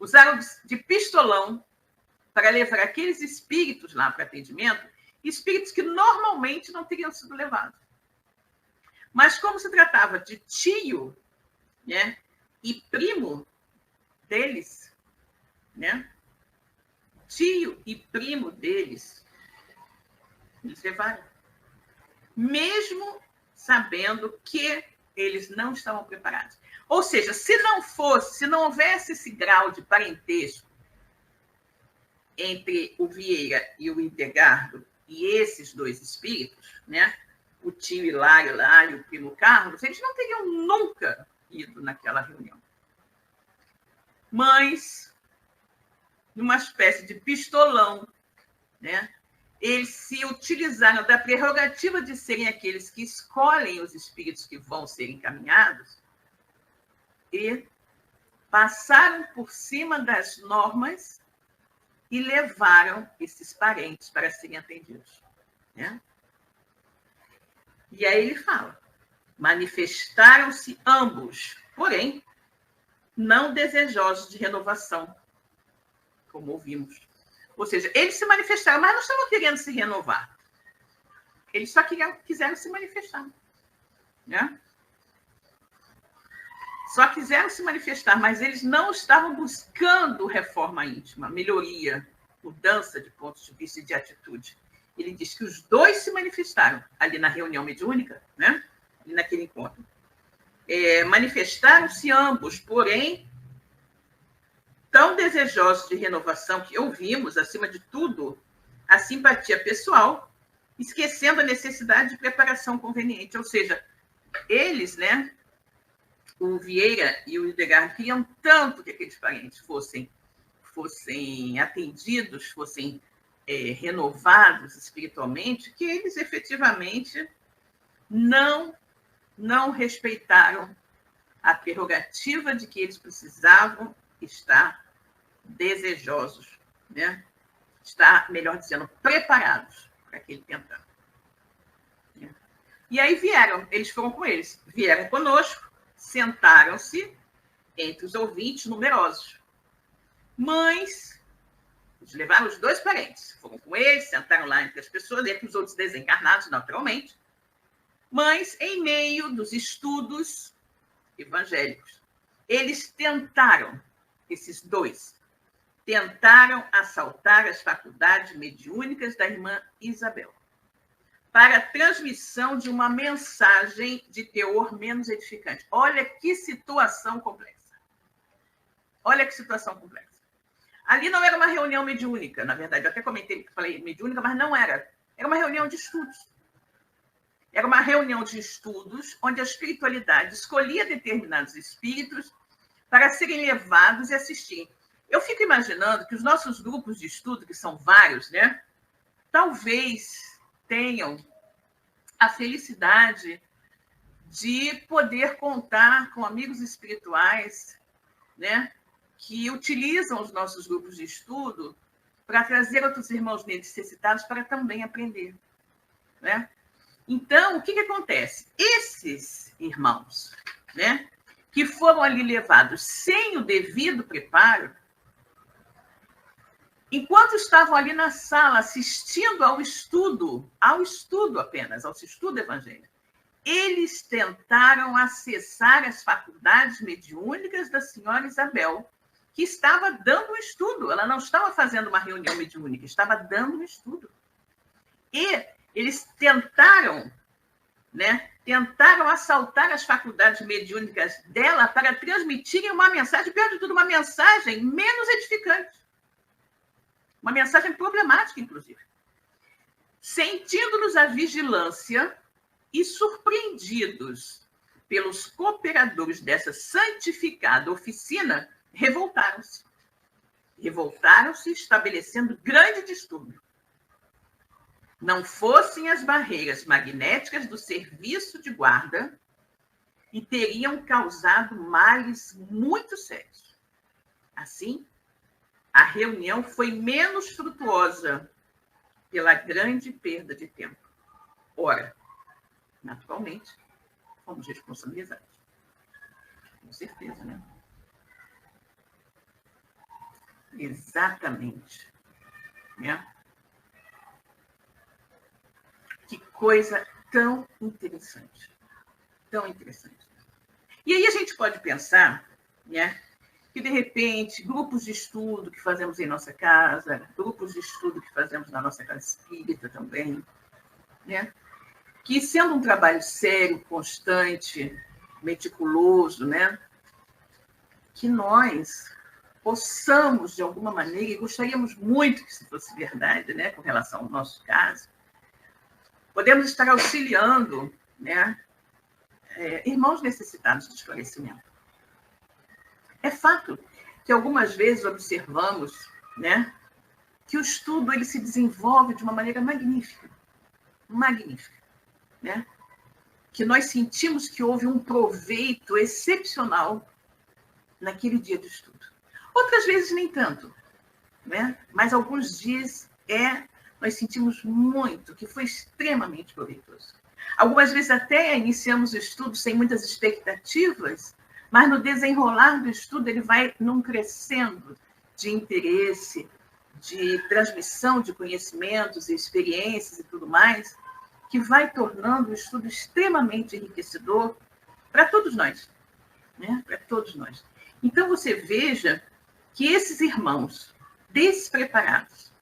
usaram de pistolão para levar aqueles espíritos lá para atendimento, espíritos que normalmente não teriam sido levados. Mas como se tratava de tio, né, e primo deles, né? Tio e primo deles, eles levaram. Mesmo sabendo que eles não estavam preparados. Ou seja, se não houvesse esse grau de parentesco entre o Vieira e o Hildegardo e esses dois espíritos, né? O tio Hilário lá e o primo Carlos, eles não teriam nunca ido naquela reunião. Mas numa espécie de pistolão, né? Eles se utilizaram da prerrogativa de serem aqueles que escolhem os espíritos que vão ser encaminhados e passaram por cima das normas e levaram esses parentes para serem atendidos, né? E aí ele fala, manifestaram-se ambos, porém, não desejosos de renovação, como ouvimos. Ou seja, eles se manifestaram, mas não estavam querendo se renovar. Eles só quiseram se manifestar, né? Só quiseram se manifestar, mas eles não estavam buscando reforma íntima, melhoria, mudança de pontos de vista e de atitude. Ele diz que os dois se manifestaram ali na reunião mediúnica, né? Ali naquele encontro. Manifestaram-se ambos, porém, tão desejosos de renovação que ouvimos, acima de tudo, a simpatia pessoal, esquecendo a necessidade de preparação conveniente. Ou seja, eles, né, o Vieira e o Hildegard, queriam tanto que aqueles parentes fossem atendidos, fossem renovados espiritualmente, que eles efetivamente não respeitaram a prerrogativa de que eles precisavam estar desejosos, né? Estar, melhor dizendo, preparados para aquele tentado. E aí eles foram com eles, vieram conosco, sentaram-se entre os ouvintes numerosos. Mães, eles levaram os dois parentes, foram com eles, sentaram lá entre as pessoas, entre os outros desencarnados, naturalmente. Mães, em meio dos estudos evangélicos, eles tentaram, esses dois, tentaram assaltar as faculdades mediúnicas da irmã Isabel para a transmissão de uma mensagem de teor menos edificante. Olha que situação complexa. Olha que situação complexa. Ali não era uma reunião mediúnica, na verdade. Eu até falei mediúnica, mas não era. Era uma reunião de estudos. Era uma reunião de estudos onde a espiritualidade escolhia determinados espíritos para serem levados e assistirem. Eu fico imaginando que os nossos grupos de estudo, que são vários, né, talvez tenham a felicidade de poder contar com amigos espirituais, né, que utilizam os nossos grupos de estudo para trazer outros irmãos necessitados para também aprender, né? Então, o que acontece? Esses irmãos, né, que foram ali levados sem o devido preparo, enquanto estavam ali na sala assistindo ao estudo apenas, ao estudo evangélico, eles tentaram acessar as faculdades mediúnicas da senhora Isabel, que estava dando um estudo. Ela não estava fazendo uma reunião mediúnica, estava dando um estudo. E eles tentaram, né, assaltar as faculdades mediúnicas dela para transmitirem uma mensagem, pior de tudo, uma mensagem menos edificante. Uma mensagem problemática, inclusive. Sentindo-nos a vigilância e surpreendidos pelos cooperadores dessa santificada oficina, revoltaram-se. Revoltaram-se, estabelecendo grande distúrbio. Não fossem as barreiras magnéticas do serviço de guarda e teriam causado males muito sérios. Assim, a reunião foi menos frutuosa pela grande perda de tempo. Ora, naturalmente, fomos responsabilizados. Com certeza, né? Exatamente. Né? Que coisa tão interessante. Tão interessante. E aí a gente pode pensar, né, que, de repente, grupos de estudo que fazemos em nossa casa, grupos de estudo que fazemos na nossa casa espírita também, né, que, sendo um trabalho sério, constante, meticuloso, né, que nós possamos, de alguma maneira, e gostaríamos muito que isso fosse verdade, né, com relação ao nosso caso, podemos estar auxiliando, né, irmãos necessitados de esclarecimento. É fato que algumas vezes observamos, né, que o estudo ele se desenvolve de uma maneira magnífica, né? Que nós sentimos que houve um proveito excepcional naquele dia de estudo. Outras vezes nem tanto, né? Mas alguns dias nós sentimos muito, que foi extremamente proveitoso. Algumas vezes até iniciamos o estudo sem muitas expectativas, mas no desenrolar do estudo ele vai num crescendo de interesse, de transmissão de conhecimentos e experiências e tudo mais, que vai tornando o estudo extremamente enriquecedor para todos nós, né? Para todos nós. Então, você veja que esses irmãos despreparados,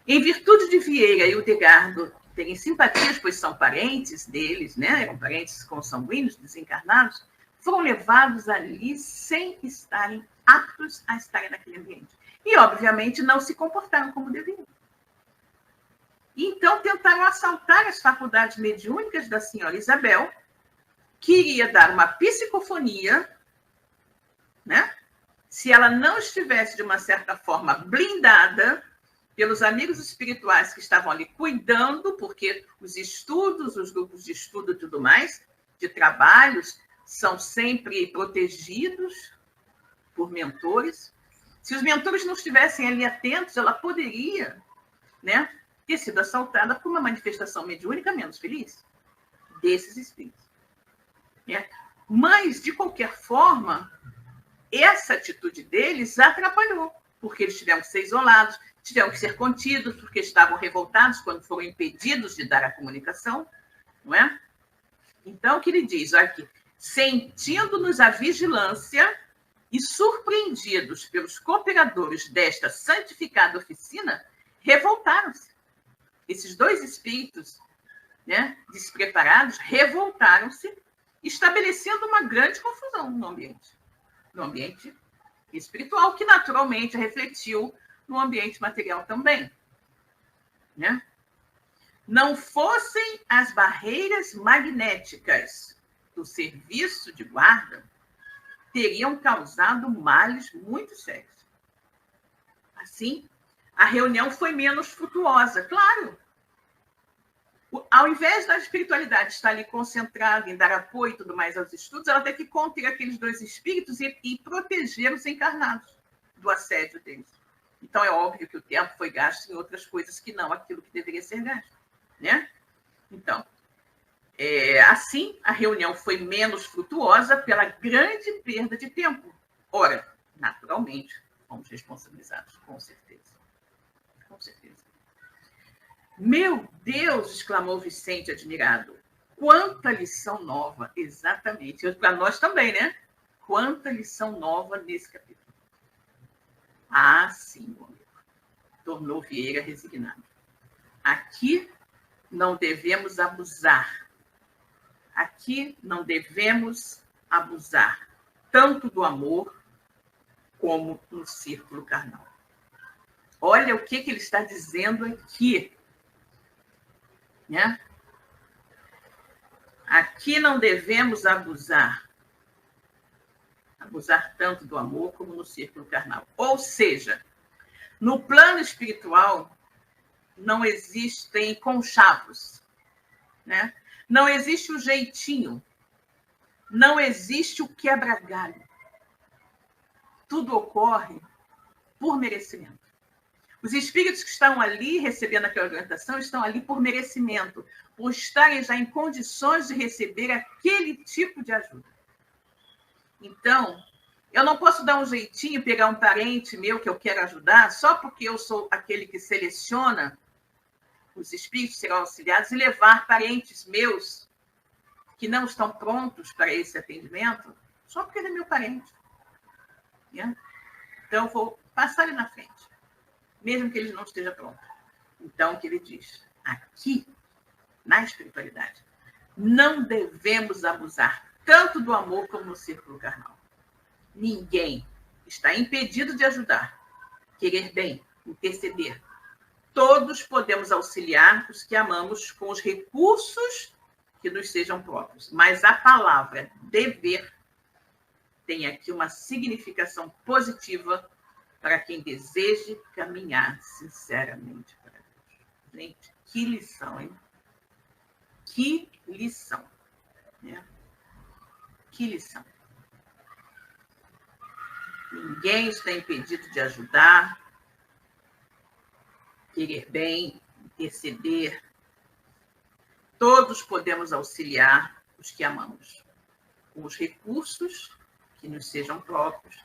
em virtude de Vieira e Udegardo terem simpatias, pois são parentes deles, né? Eram parentes consanguíneos, desencarnados, foram levados ali sem estarem aptos a estarem naquele ambiente. E, obviamente, não se comportaram como deveriam. Então, tentaram assaltar as faculdades mediúnicas da senhora Isabel, que iria dar uma psicofonia, né? Se ela não estivesse, de uma certa forma, blindada pelos amigos espirituais que estavam ali cuidando, porque os estudos, os grupos de estudo e tudo mais, de trabalhos, são sempre protegidos por mentores. Se os mentores não estivessem ali atentos, ela poderia, né, ter sido assaltada por uma manifestação mediúnica menos feliz desses espíritos. Mas, de qualquer forma, essa atitude deles atrapalhou, porque eles tiveram que ser isolados, tiveram que ser contidos, porque estavam revoltados quando foram impedidos de dar a comunicação, não é? Então, o que ele diz? Olha aqui, sentindo-nos a vigilância e surpreendidos pelos cooperadores desta santificada oficina, revoltaram-se. Esses dois espíritos, né, despreparados, revoltaram-se, estabelecendo uma grande confusão no ambiente espiritual, que naturalmente refletiu no ambiente material também, né? Não fossem as barreiras magnéticas do serviço de guarda, teriam causado males muito sérios. Assim, a reunião foi menos frutuosa, claro. Ao invés da espiritualidade estar ali concentrada em dar apoio e tudo mais aos estudos, ela teve que conter aqueles dois espíritos e proteger os encarnados do assédio deles. Então, é óbvio que o tempo foi gasto em outras coisas que não aquilo que deveria ser gasto, né? Então, assim, a reunião foi menos frutuosa pela grande perda de tempo. Ora, naturalmente, fomos responsabilizados, com certeza. Com certeza. Meu Deus, exclamou Vicente, admirado. Quanta lição nova, exatamente. Para nós também, né? Quanta lição nova nesse capítulo. Ah, sim, meu amigo. Tornou Vieira resignado. Aqui não devemos abusar. Aqui não devemos abusar tanto do amor como no círculo carnal. Olha o que ele está dizendo aqui. Né? Aqui não devemos abusar tanto do amor como no círculo carnal. Ou seja, no plano espiritual não existem conchavos, né? Não existe o jeitinho, não existe o quebra-galho. Tudo ocorre por merecimento. Os espíritos que estão ali recebendo aquela orientação estão ali por merecimento, por estarem já em condições de receber aquele tipo de ajuda. Então, eu não posso dar um jeitinho, pegar um parente meu que eu quero ajudar, só porque eu sou aquele que seleciona os espíritos serão auxiliados, e levar parentes meus que não estão prontos para esse atendimento, só porque ele é meu parente. Né? Então, eu vou passar ele na frente, mesmo que ele não esteja pronto. Então, o que ele diz? Aqui, na espiritualidade, não devemos abusar tanto do amor como no círculo carnal. Ninguém está impedido de ajudar, querer bem, interceder. Todos podemos auxiliar os que amamos com os recursos que nos sejam próprios. Mas a palavra dever tem aqui uma significação positiva para quem deseje caminhar sinceramente para Deus. Gente, que lição, hein? Que lição, né? Que lição. Ninguém está impedido de ajudar, querer bem, interceder. Todos podemos auxiliar os que amamos, com os recursos que nos sejam próprios.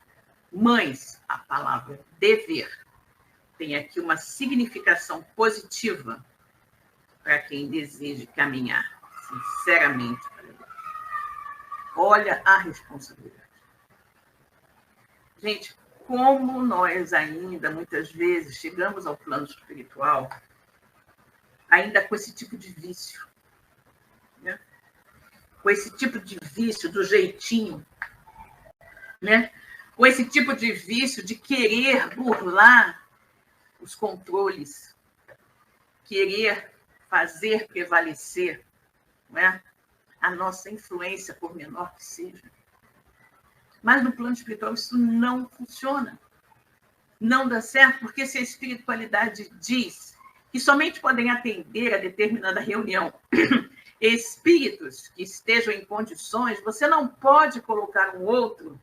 Mas a palavra dever tem aqui uma significação positiva para quem deseja caminhar sinceramente para Deus. Olha a responsabilidade. Gente, como nós ainda, muitas vezes, chegamos ao plano espiritual ainda com esse tipo de vício, né? Com esse tipo de vício do jeitinho, né? Com esse tipo de vício de querer burlar os controles, querer fazer prevalecer, né, a nossa influência, por menor que seja. Mas no plano espiritual isso não funciona. Não dá certo, porque se a espiritualidade diz que somente podem atender a determinada reunião espíritos que estejam em condições, você não pode colocar um outro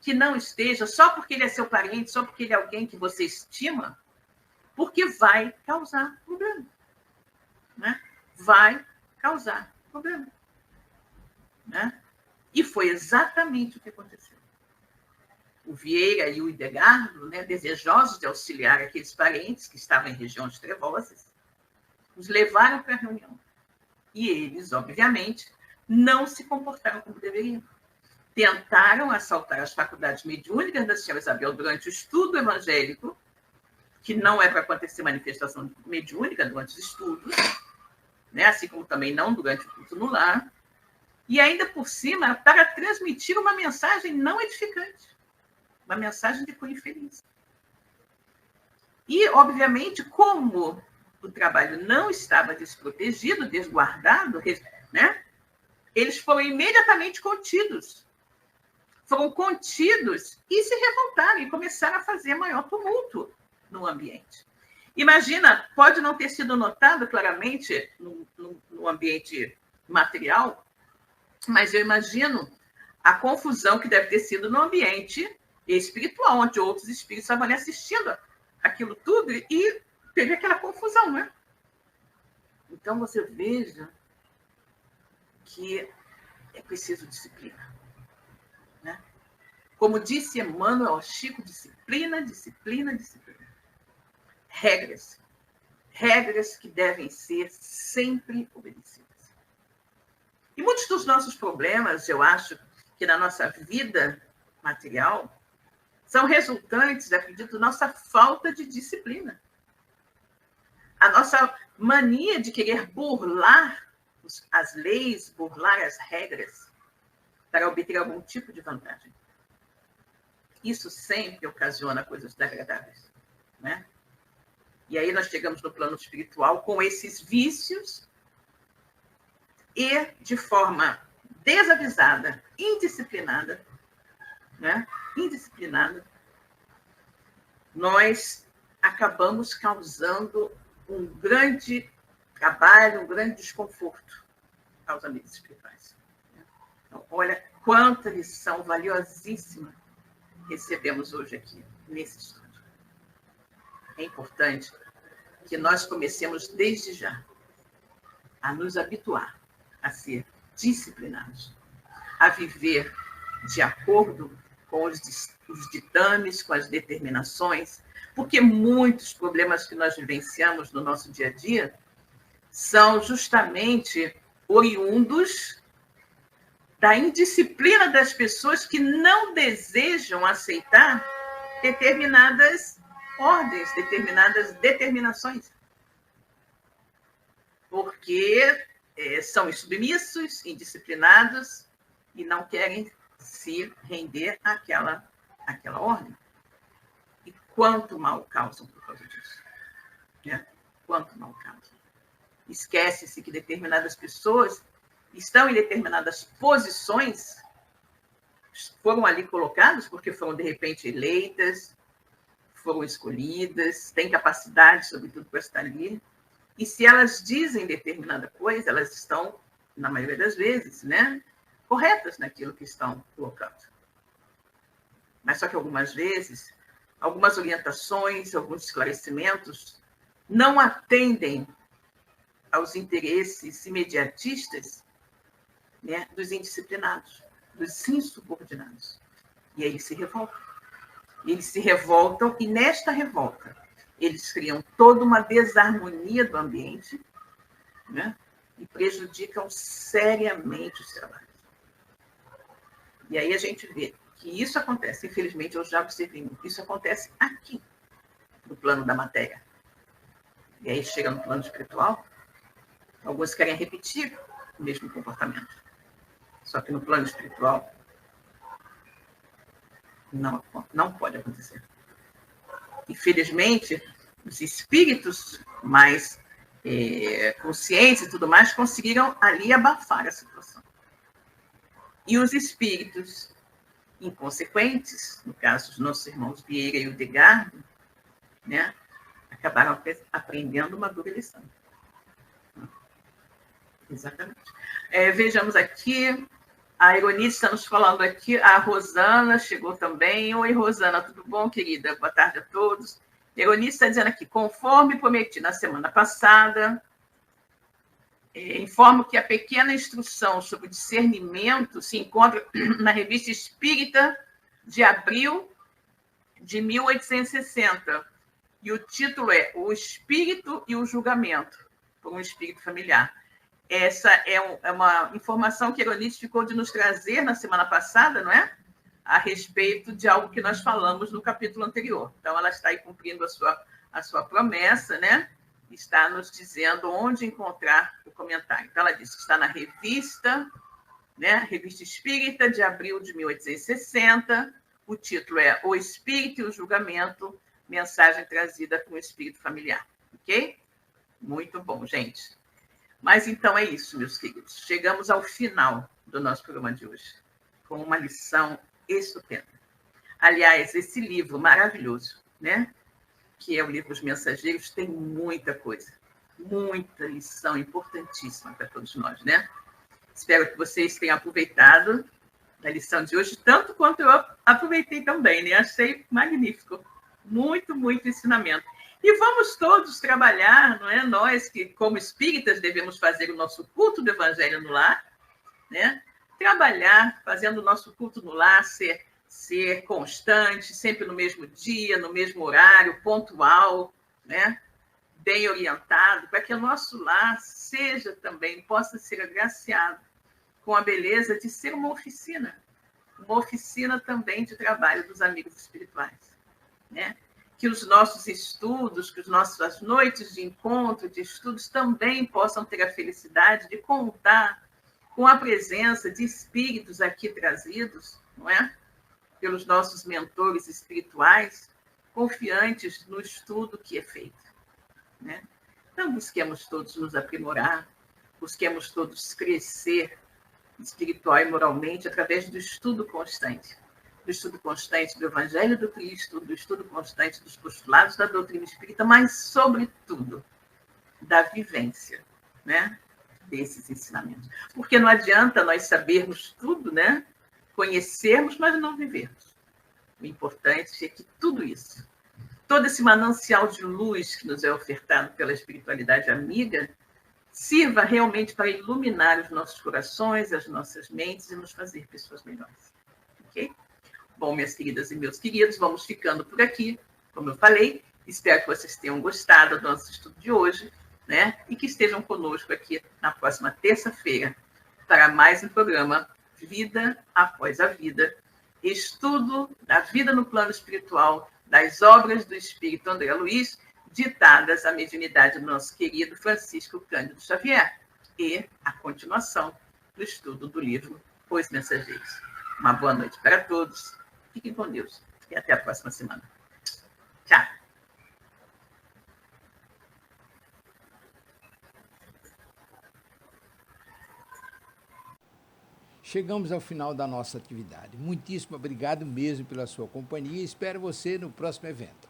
que não esteja só porque ele é seu parente, só porque ele é alguém que você estima, porque vai causar problema, né? Vai causar problema, né? E foi exatamente o que aconteceu. O Vieira e o Idegardo, né, desejosos de auxiliar aqueles parentes que estavam em regiões trevosas, os levaram para a reunião. E eles, obviamente, não se comportaram como deveriam. Tentaram assaltar as faculdades mediúnicas da senhora Isabel durante o estudo evangélico, que não é para acontecer manifestação mediúnica durante os estudos, né? Assim como também não durante o culto no lar, e ainda por cima para transmitir uma mensagem não edificante, uma mensagem de cunho infeliz. E, obviamente, como o trabalho não estava desprotegido, desguardado, né? Eles foram imediatamente contidos. Foram contidos e se revoltaram e começaram a fazer maior tumulto no ambiente. Imagina, pode não ter sido notado claramente no ambiente material, mas eu imagino a confusão que deve ter sido no ambiente espiritual, onde outros espíritos estavam ali assistindo aquilo tudo e teve aquela confusão, né? Então, você veja que é preciso disciplina. Né? Como disse Emmanuel Chico, disciplina, disciplina, disciplina. Regras. Regras que devem ser sempre obedecidas. E muitos dos nossos problemas, eu acho, que na nossa vida material, são resultantes, acredito, da nossa falta de disciplina. A nossa mania de querer burlar as leis, burlar as regras, para obter algum tipo de vantagem. Isso sempre ocasiona coisas desagradáveis, né? E aí nós chegamos no plano espiritual com esses vícios e, de forma desavisada, indisciplinada, né? Indisciplinada, nós acabamos causando um grande trabalho, um grande desconforto aos amigos espirituais. Então, olha quanta lição valiosíssima recebemos hoje aqui, nesse estudo. É importante que nós comecemos desde já a nos habituar a ser disciplinados, a viver de acordo com os ditames, com as determinações, porque muitos problemas que nós vivenciamos no nosso dia a dia são justamente oriundos da indisciplina das pessoas que não desejam aceitar determinadas ordens, determinadas determinações. Porque são insubmissos, indisciplinados e não querem se render àquela ordem. E quanto mal causam por causa disso. Né? Quanto mal causam. Esquece-se que determinadas pessoas estão em determinadas posições, foram ali colocadas porque foram, de repente, eleitas, foram escolhidas, têm capacidade, sobretudo, para estar ali. E se elas dizem determinada coisa, elas estão, na maioria das vezes, né, corretas naquilo que estão colocando. Mas só que algumas vezes, algumas orientações, alguns esclarecimentos não atendem aos interesses imediatistas, né, dos indisciplinados, dos insubordinados. E aí eles se revoltam. Eles se revoltam e, nesta revolta, eles criam toda uma desarmonia do ambiente, né, e prejudicam seriamente os trabalhos. E aí a gente vê que isso acontece, infelizmente, eu já observei muito, isso acontece aqui, no plano da matéria. E aí chega no plano espiritual, alguns querem repetir o mesmo comportamento. Só que no plano espiritual, não pode acontecer. Infelizmente, os espíritos mais conscientes e tudo mais conseguiram ali abafar a situação. E os espíritos inconsequentes, no caso dos nossos irmãos Vieira e Udegardo, né, acabaram aprendendo uma dura lição. Exatamente. Vejamos aqui, a Ironice está nos falando aqui, a Rosana chegou também. Oi, Rosana, tudo bom, querida? Boa tarde a todos. A Ironice está dizendo aqui, conforme prometi na semana passada, informo que a pequena instrução sobre discernimento se encontra na Revista Espírita de abril de 1860. E o título é O Espírito e o Julgamento, por um espírito familiar. Essa é uma informação que a Ironice ficou de nos trazer na semana passada, não é? A respeito de algo que nós falamos no capítulo anterior. Então, ela está aí cumprindo a sua promessa, né? Está nos dizendo onde encontrar o comentário. Então, ela disse que está na revista, né? Revista Espírita, de abril de 1860. O título é O Espírito e o Julgamento, mensagem trazida com o espírito familiar. Ok? Muito bom, gente. Mas então é isso, meus queridos. Chegamos ao final do nosso programa de hoje, com uma lição estupenda. Aliás, esse livro maravilhoso, né? Que é o livro Os Mensageiros, tem muita coisa, muita lição importantíssima para todos nós, né? Espero que vocês tenham aproveitado da lição de hoje, tanto quanto eu aproveitei também, né? Achei magnífico. Muito, muito ensinamento. E vamos todos trabalhar, não é? Nós que, como espíritas, devemos fazer o nosso culto do Evangelho no lar, né? Trabalhar, fazendo o nosso culto no lar, ser constante, sempre no mesmo dia, no mesmo horário, pontual, né? Bem orientado, para que o nosso lar seja também, possa ser agraciado com a beleza de ser uma oficina também de trabalho dos amigos espirituais, né? Que os nossos estudos, que as noites de encontro, de estudos, também possam ter a felicidade de contar com a presença de espíritos aqui trazidos, não é? Pelos nossos mentores espirituais, confiantes no estudo que é feito, né? Então, busquemos todos nos aprimorar, busquemos todos crescer espiritual e moralmente através do estudo constante. Do estudo constante do Evangelho do Cristo, do estudo constante dos postulados da doutrina espírita, mas, sobretudo, da vivência, né, desses ensinamentos. Porque não adianta nós sabermos tudo, né, conhecermos, mas não vivermos. O importante é que tudo isso, todo esse manancial de luz que nos é ofertado pela espiritualidade amiga, sirva realmente para iluminar os nossos corações, as nossas mentes e nos fazer pessoas melhores. Ok? Bom, minhas queridas e meus queridos, vamos ficando por aqui. Como eu falei, espero que vocês tenham gostado do nosso estudo de hoje, né? E que estejam conosco aqui na próxima terça-feira para mais um programa Vida Após a Vida, estudo da vida no plano espiritual, das obras do Espírito André Luiz, ditadas à mediunidade do nosso querido Francisco Cândido Xavier, e a continuação do estudo do livro Os Mensageiros. Uma boa noite para todos. Fiquem com Deus e até a próxima semana. Tchau. Chegamos ao final da nossa atividade. Muitíssimo obrigado mesmo pela sua companhia e espero você no próximo evento.